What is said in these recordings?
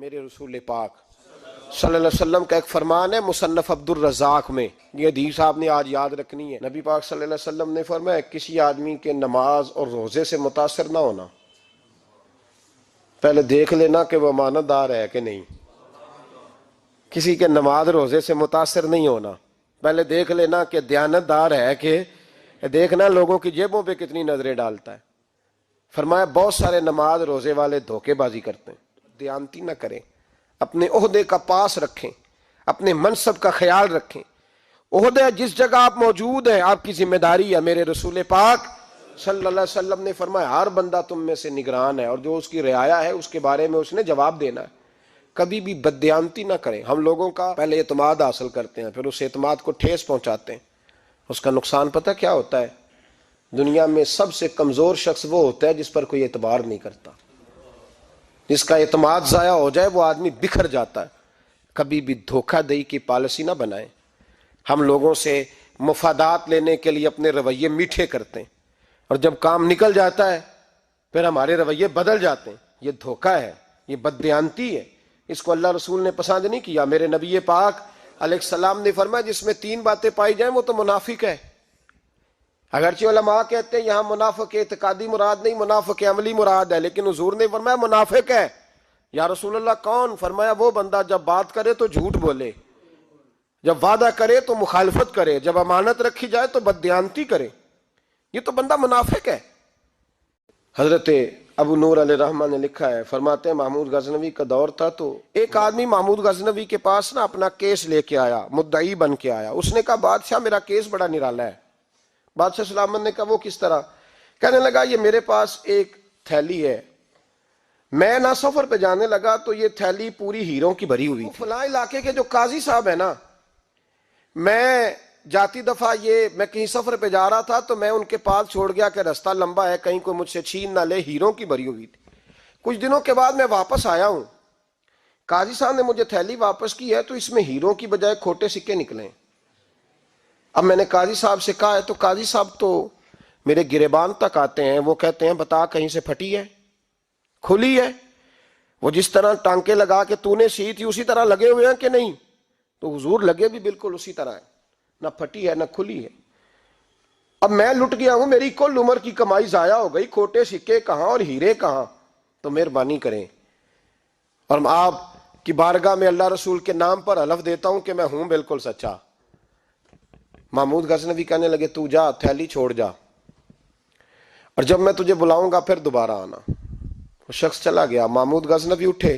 میرے رسول پاک صلی اللہ علیہ وسلم کا ایک فرمان ہے مصنف عبد الرزاق میں، یہ حدیث آپ نے آج یاد رکھنی ہے۔ نبی پاک صلی اللہ علیہ وسلم نے فرمایا کسی آدمی کے نماز اور روزے سے متاثر نہ ہونا، پہلے دیکھ لینا کہ وہ امانت دار ہے کہ نہیں۔ کسی کے نماز روزے سے متاثر نہیں ہونا، پہلے دیکھ لینا کہ دیانت دار ہے کہ دیکھنا لوگوں کی جیبوں پہ کتنی نظریں ڈالتا ہے۔ فرمایا بہت سارے نماز روزے والے دھوکے بازی کرتے ہیں، دیانتی نہ کریں، اپنے عہدے کا پاس رکھیں، اپنے منصب کا خیال رکھیں۔ عہدہ جس جگہ آپ موجود ہیں آپ کی ذمہ داری ہے۔ میرے رسول پاک صلی اللہ علیہ وسلم نے فرمایا ہر بندہ تم میں سے نگران ہے، اور جو اس کی رعایا ہے اس کے بارے میں اس نے جواب دینا ہے۔ کبھی بھی بددیانتی نہ کریں۔ ہم لوگوں کا پہلے اعتماد حاصل کرتے ہیں، پھر اس اعتماد کو ٹھیس پہنچاتے ہیں۔ اس کا نقصان پتہ کیا ہوتا ہے؟ دنیا میں سب سے کمزور شخص وہ ہوتا ہے جس پر کوئی اعتبار نہیں کرتا۔ جس کا اعتماد ضائع ہو جائے وہ آدمی بکھر جاتا ہے۔ کبھی بھی دھوکہ دہی کی پالیسی نہ بنائیں۔ ہم لوگوں سے مفادات لینے کے لیے اپنے رویے میٹھے کرتے ہیں، اور جب کام نکل جاتا ہے پھر ہمارے رویے بدل جاتے ہیں۔ یہ دھوکہ ہے، یہ بددیانتی ہے، اس کو اللہ رسول نے پسند نہیں کیا۔ میرے نبی پاک علیہ السلام نے فرمایا جس میں تین باتیں پائی جائیں وہ تو منافق ہے۔ اگرچہ علماء کہتے ہیں یہاں منافق اعتقادی مراد نہیں، منافق عملی مراد ہے، لیکن حضور نے فرمایا منافق ہے۔ یا رسول اللہ کون؟ فرمایا وہ بندہ جب بات کرے تو جھوٹ بولے، جب وعدہ کرے تو مخالفت کرے، جب امانت رکھی جائے تو بددیانتی کرے، یہ تو بندہ منافق ہے۔ حضرت ابو نور علیہ رحمہ نے لکھا ہے، فرماتے ہیں محمود غزنوی کا دور تھا تو ایک آدمی محمود غزنوی کے پاس نا اپنا کیس لے کے آیا، مدعی بن کے آیا۔ اس نے کہا بادشاہ میرا کیس بڑا نرالا ہے۔ بادشاہ سلامت نے کہا وہ کس طرح؟ کہنے لگا یہ میرے پاس ایک تھیلی ہے، میں نہ سفر پہ جانے لگا تو یہ تھیلی پوری ہیروں کی بھری ہوئی تھی۔ فلاں علاقے کے جو قاضی صاحب ہے نا، میں جاتی دفعہ میں کہیں سفر پہ جا رہا تھا تو میں ان کے پاس چھوڑ گیا کہ راستہ لمبا ہے، کہیں کوئی مجھ سے چھین نہ لے، ہیروں کی بھری ہوئی تھی۔ کچھ دنوں کے بعد میں واپس آیا ہوں، قاضی صاحب نے مجھے تھیلی واپس کی ہے تو اس میں ہیروں کی بجائے کھوٹے سکے نکلے ہیں۔ اب میں نے قاضی صاحب سے کہا ہے تو قاضی صاحب تو میرے گریبان تک آتے ہیں، وہ کہتے ہیں بتا کہیں سے پھٹی ہے، کھلی ہے؟ وہ جس طرح ٹانکے لگا کے تو نے سی تھی اسی طرح لگے ہوئے ہیں کہ نہیں؟ تو حضور لگے بھی بالکل اسی طرح ہے، نہ پھٹی ہے نہ کھلی ہے۔ اب میں لٹ گیا ہوں، میری کل عمر کی کمائی ضائع ہو گئی، کھوٹے سکے کہاں اور ہیرے کہاں؟ تو مہربانی کریں، اور آپ کی بارگاہ میں اللہ رسول کے نام پر حلف دیتا ہوں کہ میں ہوں بالکل سچا۔ محمود غزنوی کہنے لگے تو جا، تھیلی چھوڑ جا، اور جب میں تجھے بلاؤں گا پھر دوبارہ آنا۔ وہ شخص چلا گیا۔ محمود غزنوی اٹھے،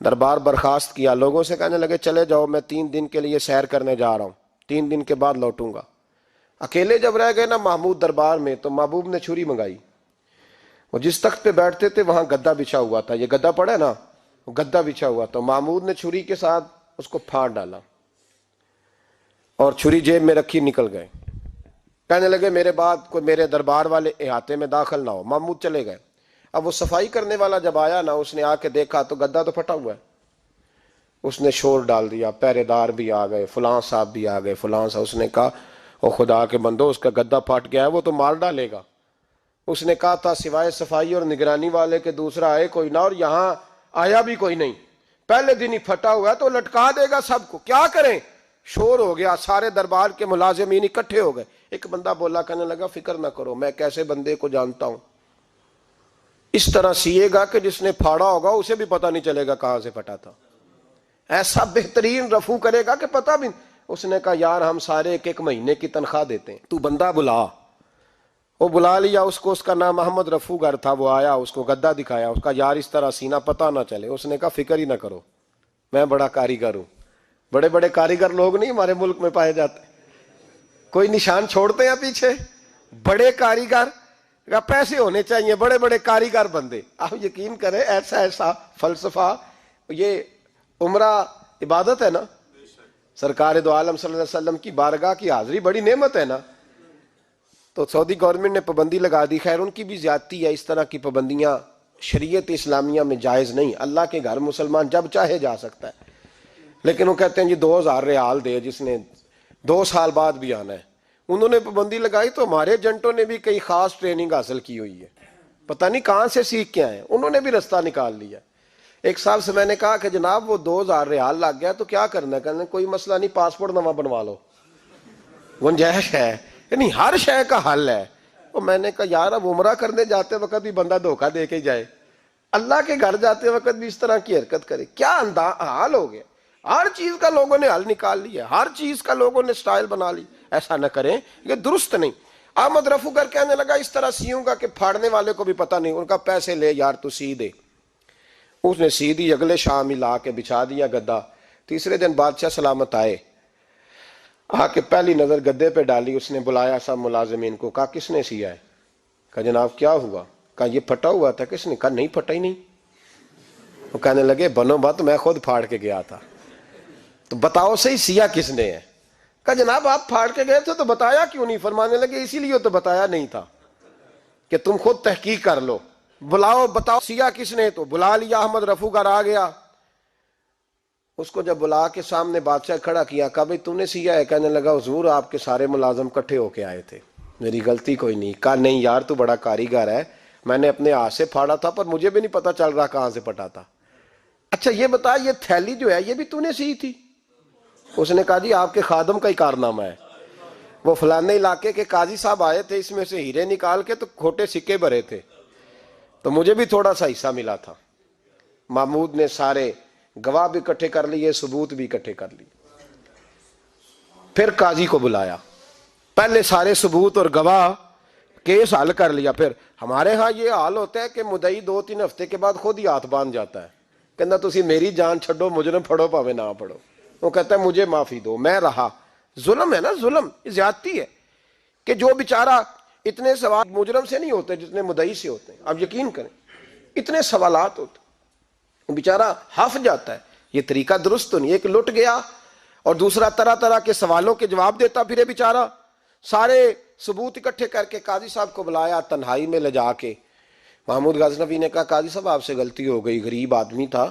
دربار برخاست کیا، لوگوں سے کہنے لگے چلے جاؤ میں 3 دن کے لیے سیر کرنے جا رہا ہوں، 3 دن کے بعد لوٹوں گا۔ اکیلے جب رہ گئے نا محمود دربار میں تو محبوب نے چھری منگائی۔ وہ جس تخت پہ بیٹھتے تھے وہاں گدا بچھا ہوا تھا، یہ گدا پڑا ہے نا، وہ گدا بچھا ہوا تھا۔ محمود نے چھری کے ساتھ اس کو پھاڑ ڈالا اور چھری جیب میں رکھی نکل گئے۔ کہنے لگے میرے بعد کوئی میرے دربار والے احاطے میں داخل نہ ہو۔ محمود چلے گئے۔ اب وہ صفائی کرنے والا جب آیا نا، اس نے آ کے دیکھا تو گدا تو پھٹا ہوا ہے۔ اس نے شور ڈال دیا، پہرے دار بھی آ گئے، فلاں صاحب بھی آ گئے، فلاں صاحب۔ اس نے کہا او خدا کے بندو، اس کا گدا پھٹ گیا ہے، وہ تو مار ڈالے گا۔ اس نے کہا تھا سوائے صفائی اور نگرانی والے کے دوسرا آئے کوئی نہ، اور یہاں آیا بھی کوئی نہیں، پہلے دن ہی پھٹا ہوا ہے تو لٹکا دے گا سب کو، کیا کریں؟ شور ہو گیا، سارے دربار کے ملازمین اکٹھے ہو گئے۔ ایک بندہ بولا، کہنے لگا فکر نہ کرو، میں کیسے بندے کو جانتا ہوں، اس طرح سیے گا کہ جس نے پھاڑا ہوگا اسے بھی پتہ نہیں چلے گا کہاں سے پھٹا تھا، ایسا بہترین رفو کرے گا کہ پتہ بھی۔ اس نے کہا یار ہم سارے 1 مہینے کی تنخواہ دیتے ہیں، تو بندہ بلا۔ وہ بلا لیا اس کو، اس کا نام محمد رفو گر تھا۔ وہ آیا، اس کو گدا دکھایا، اس کا یار اس طرح سینا پتہ نہ چلے۔ اس نے کہا فکر ہی نہ کرو، میں بڑا کاریگر ہوں۔ بڑے بڑے کاریگر لوگ نہیں ہمارے ملک میں پائے جاتے، کوئی نشان چھوڑتے ہیں پیچھے؟ بڑے کاریگر کا پیسے ہونے چاہیے، بڑے بڑے کاریگر بندے۔ آپ یقین کریں ایسا فلسفہ، یہ عمرہ عبادت ہے نا، سرکار دو عالم صلی اللہ علیہ وسلم کی بارگاہ کی حاضری بڑی نعمت ہے نا۔ تو سعودی گورنمنٹ نے پابندی لگا دی، خیر ان کی بھی زیادتی ہے، اس طرح کی پابندیاں شریعت اسلامیہ میں جائز نہیں۔ اللہ کے گھر مسلمان جب چاہے جا سکتا ہے، لیکن وہ کہتے ہیں جی 2000 ریال دے جس نے 2 سال بعد بھی آنا ہے۔ انہوں نے پابندی لگائی تو ہمارے ایجنٹوں نے بھی کئی خاص ٹریننگ حاصل کی ہوئی ہے، پتہ نہیں کہاں سے سیکھ کے آئے، انہوں نے بھی رستہ نکال لیا۔ ایک صاحب سے میں نے کہا کہ جناب وہ 2000 ریال لگ گیا تو کیا کرنا ہے؟ کہنے کوئی مسئلہ نہیں، پاسپورٹ نواں بنوا لو، گنجائش ہے، یعنی ہر شے کا حل ہے۔ تو میں نے کہا یار اب عمرہ کرنے جاتے وقت بھی بندہ دھوکہ دے کے جائے، اللہ کے گھر جاتے وقت بھی اس طرح کی حرکت کرے، کیا حال ہو گیا؟ ہر چیز کا لوگوں نے حل نکال لیا، ہر چیز کا لوگوں نے سٹائل بنا لی۔ ایسا نہ کریں، یہ درست نہیں۔ احمد رفو گر کہنے لگا اس طرح سیوں گا کہ پھاڑنے والے کو بھی پتہ نہیں۔ ان کا پیسے لے یار تو سی دے۔ اس نے سی دی، اگلے شام ہی لا کے بچھا دیا گدا۔ تیسرے دن بادشاہ سلامت آئے، آ کے پہلی نظر گدے پہ ڈالی، اس نے بلایا سب ملازمین کو، کہا کس نے سیا ہے؟ کہا جناب کیا ہوا؟ کہا یہ پھٹا ہوا تھا۔ کس نے؟ کہا نہیں پھٹا ہی نہیں۔ وہ کہنے لگے بنو بات، میں خود پھاڑ کے گیا تھا، تو بتاؤ صحیح سیا کس نے ہے؟ کہا جناب آپ پھاڑ کے گئے تھے تو بتایا کیوں نہیں؟ فرمانے لگے اسی لیے تو بتایا نہیں تھا کہ تم خود تحقیق کر لو، بلاؤ بتاؤ سیا کس نے۔ تو بلا لیا، احمد رفو گر آ گیا۔ اس کو جب بلا کے سامنے بادشاہ کھڑا کیا، کہا بھئی تو نے سیا ہے؟ کہنے لگا حضور آپ کے سارے ملازم کٹھے ہو کے آئے تھے، میری غلطی کوئی نہیں۔ کہا نہیں یار تو بڑا کاریگر ہے، میں نے اپنے ہاتھ سے پھاڑا تھا پر مجھے بھی نہیں پتا چل رہا کہاں سے پھٹا تھا۔ اچھا یہ بتا یہ تھیلی جو ہے یہ بھی تو نے سی تھی؟ اس نے کہا جی آپ کے خادم کا ہی کارنامہ ہے، وہ فلانے علاقے کے قاضی صاحب آئے تھے، اس میں سے ہیرے نکال کے تو کھوٹے سکے بھرے تھے، تو مجھے بھی تھوڑا سا حصہ ملا تھا۔ محمود نے سارے گواہ بھی اکٹھے کر لیے، ثبوت بھی اکٹھے کر لیے۔ پھر قاضی کو بلایا، پہلے سارے ثبوت اور گواہ کیس حل کر لیا۔ پھر ہمارے ہاں یہ حال ہوتا ہے کہ مدعی 2-3 ہفتے کے بعد خود ہی ہاتھ باندھ جاتا ہے، کہنا تسی میری جان چھڈو، مجرم پھڑو پاوے نہ پڑھو۔ وہ کہتا ہے مجھے معافی دو، میں رہا۔ ظلم ہے نا، ظلم زیادتی ہے کہ جو بیچارہ اتنے سوال مجرم سے نہیں ہوتے جتنے مدعی سے ہوتے ہیں۔ آپ یقین کریں اتنے سوالات ہوتے ہیں، بیچارہ ہف جاتا ہے۔ یہ طریقہ درست تو نہیں، ایک لٹ گیا اور دوسرا طرح طرح کے سوالوں کے جواب دیتا پھرے بیچارہ۔ سارے ثبوت اکٹھے کر کے قاضی صاحب کو بلایا، تنہائی میں لے جا کے محمود غزنوی نے کہا قاضی صاحب آپ سے غلطی ہو گئی، غریب آدمی تھا،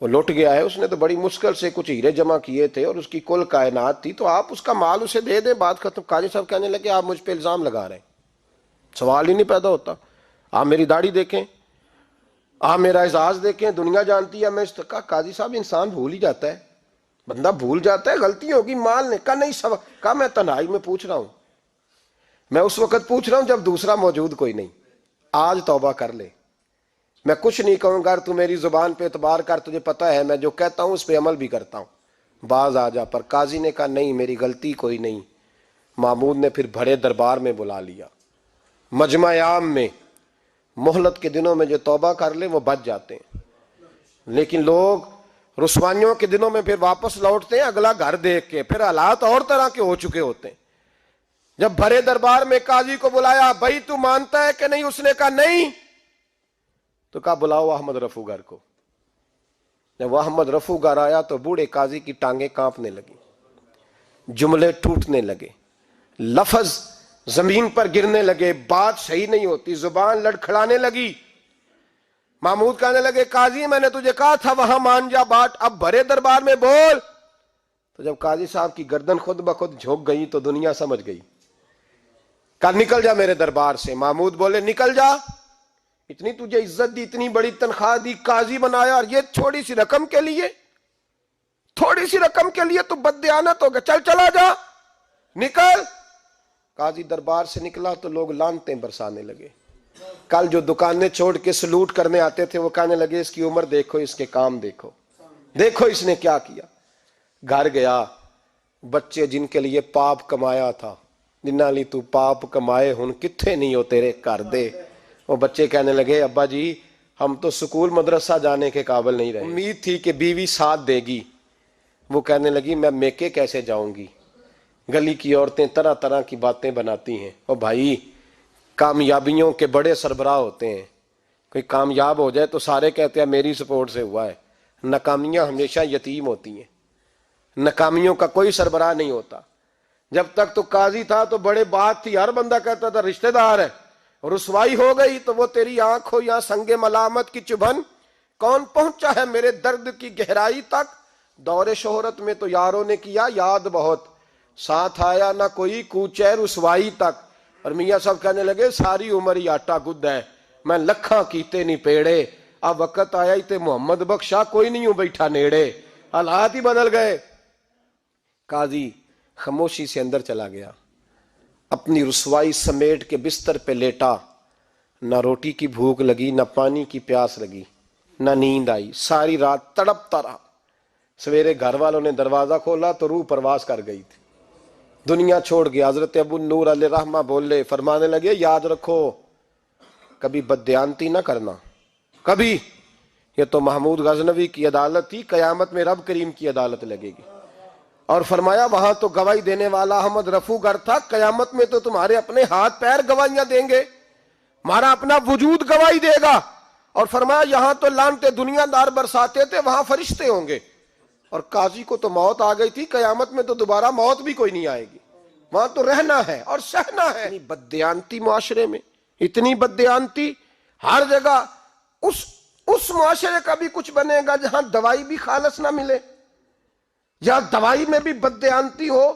وہ لٹ گیا ہے، اس نے تو بڑی مشکل سے کچھ ہیرے جمع کیے تھے اور اس کی کل کائنات تھی، تو آپ اس کا مال اسے دے دیں، بات ختم۔ قاضی صاحب کہنے لگے آپ مجھ پہ الزام لگا رہے ہیں، سوال ہی نہیں پیدا ہوتا۔ آپ میری داڑھی دیکھیں، آپ میرا اعزاز دیکھیں، دنیا جانتی ہے میں۔ کہا قاضی صاحب انسان بھول ہی جاتا ہے، بندہ بھول جاتا ہے، غلطی ہوگی مال نے۔ کہا نہیں سب، کہا میں تنہائی میں پوچھ رہا ہوں، میں اس وقت پوچھ رہا ہوں جب دوسرا موجود کوئی نہیں، آج توبہ کر لے، میں کچھ نہیں کہوں گا، تو میری زبان پہ اعتبار کر، تجھے پتا ہے میں جو کہتا ہوں اس پہ عمل بھی کرتا ہوں، باز آ جا۔ پر قاضی نے کہا نہیں میری غلطی کوئی نہیں۔ محمود نے پھر بڑے دربار میں بلا لیا، مجمع عام میں۔ مہلت کے دنوں میں جو توبہ کر لے وہ بچ جاتے ہیں، لیکن لوگ رسوائیوں کے دنوں میں پھر واپس لوٹتے ہیں اگلا گھر دیکھ کے، پھر حالات اور طرح کے ہو چکے ہوتے ہیں۔ جب بڑے دربار میں قاضی کو بلایا، بھائی تو مانتا ہے کہ نہیں؟ اس نے کہا نہیں۔ تو کہا بلاؤ احمد رفو گر کو۔ جب وہ احمد رفو گر آیا تو بوڑھے قاضی کی ٹانگیں کانپنے لگی، جملے ٹوٹنے لگے، لفظ زمین پر گرنے لگے، بات صحیح نہیں ہوتی، زبان لڑکھڑانے لگی۔ محمود کہنے لگے قاضی میں نے تجھے کہا تھا وہاں مان جا بات، اب بڑے دربار میں بول۔ تو جب قاضی صاحب کی گردن خود بخود جھک گئی تو دنیا سمجھ گئی۔ کہا نکل جا میرے دربار سے۔ محمود بولے نکل جا، اتنی تجھے عزت دی، اتنی بڑی تنخواہ دی، قاضی بنایا، اور یہ تھوڑی سی رقم کے لیے، تھوڑی سی رقم کے لیے تو بددیانت ہو گیا، چل چلا جا، نکل۔ قاضی دربار سے نکلا تو لوگ لعنتیں برسانے لگے۔ کل جو دکانیں چھوڑ کے سلوٹ کرنے آتے تھے وہ کہنے لگے اس کی عمر دیکھو، اس کے کام دیکھو، دیکھو اس نے کیا کیا۔ گھر گیا، بچے جن کے لیے پاپ کمایا تھا، جنہاں لی تو پاپ کمائے ہن کتھے نہیں ہو تیرے کر دے۔ وہ بچے کہنے لگے ابا جی ہم تو سکول مدرسہ جانے کے قابل نہیں رہے، امید تھی کہ بیوی ساتھ دے گی۔ وہ کہنے لگی میں میکے کیسے جاؤں گی، گلی کی عورتیں طرح طرح کی باتیں بناتی ہیں۔ اور بھائی کامیابیوں کے بڑے سربراہ ہوتے ہیں، کوئی کامیاب ہو جائے تو سارے کہتے ہیں میری سپورٹ سے ہوا ہے، ناکامیاں ہمیشہ یتیم ہوتی ہیں، ناکامیوں کا کوئی سربراہ نہیں ہوتا۔ جب تک تو قاضی تھا تو بڑے بات تھی، ہر بندہ کہتا تھا رشتہ دار ہے، رسوائی ہو گئی تو وہ تیری آنکھ ہو یا سنگ ملامت کی چبھن، کون پہنچا ہے میرے درد کی گہرائی تک۔ دور شہرت میں تو یاروں نے کیا یاد بہت، ساتھ آیا نہ کوئی کوچے رسوائی تک۔ اور میاں صاحب کہنے لگے ساری عمر ہی آٹا گد ہے، میں لکھاں کیتے نہیں پیڑے، اب وقت آیا ہی تے محمد بخشا کوئی نہیں ہوں بیٹھا نیڑے، حالات ہی بدل گئے۔ قاضی خاموشی سے اندر چلا گیا، اپنی رسوائی سمیٹ کے بستر پہ لیٹا، نہ روٹی کی بھوک لگی، نہ پانی کی پیاس لگی، نہ نیند آئی، ساری رات تڑپتا رہا۔ سویرے گھر والوں نے دروازہ کھولا تو روح پرواز کر گئی تھی، دنیا چھوڑ گیا۔ حضرت ابو نور علیہ رحمہ بولے، فرمانے لگے یاد رکھو کبھی بددیانتی نہ کرنا، کبھی۔ یہ تو محمود غزنوی کی عدالت تھی، قیامت میں رب کریم کی عدالت لگے گی۔ اور فرمایا وہاں تو گواہی دینے والا احمد رفو گر تھا، قیامت میں تو تمہارے اپنے ہاتھ پیر گواہیاں دیں گے، ہمارا اپنا وجود گواہی دے گا۔ اور فرمایا یہاں تو لعنتیں دنیا دار برساتے تھے، وہاں فرشتے ہوں گے۔ اور قاضی کو تو موت آ گئی تھی، قیامت میں تو دوبارہ موت بھی کوئی نہیں آئے گی، وہاں تو رہنا ہے اور سہنا ہے۔ اتنی بددیانتی معاشرے میں، اتنی بددیانتی ہر جگہ۔ اس معاشرے کا بھی کچھ بنے گا جہاں دوائی بھی خالص نہ ملے، یا دوائی میں بھی بددیانتی ہو۔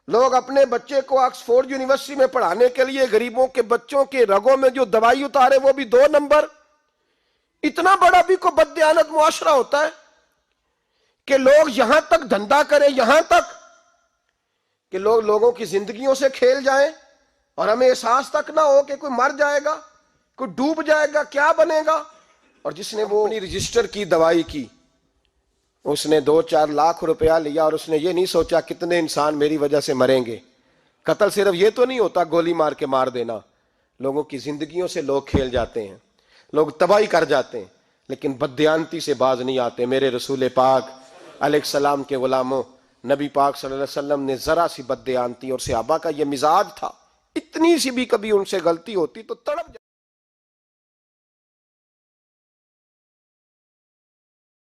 لوگ اپنے بچے کو آکسفورڈ یونیورسٹی میں پڑھانے کے لیے غریبوں کے بچوں کے رگوں میں جو دوائی اتارے وہ بھی 2 نمبر۔ اتنا بڑا بھی کو بددیانت معاشرہ ہوتا ہے کہ لوگ یہاں تک دھندا کریں، یہاں تک کہ لوگ لوگوں کی زندگیوں سے کھیل جائیں اور ہمیں احساس تک نہ ہو کہ کوئی مر جائے گا، کوئی ڈوب جائے گا، کیا بنے گا۔ اور جس نے وہ اپنی رجسٹر کی دوائی کی، اس نے 2-4 لاکھ روپیہ لیا اور اس نے یہ نہیں سوچا کتنے انسان میری وجہ سے مریں گے۔ قتل صرف یہ تو نہیں ہوتا گولی مار کے مار دینا، لوگوں کی زندگیوں سے لوگ کھیل جاتے ہیں، لوگ تباہی کر جاتے ہیں، لیکن بددیانتی سے باز نہیں آتے۔ میرے رسول پاک علیہ السلام کے غلاموں، نبی پاک صلی اللہ علیہ وسلم نے ذرا سی بددیانتی، اور صحابہ کا یہ مزاج تھا، اتنی سی بھی کبھی ان سے غلطی ہوتی تو تڑپ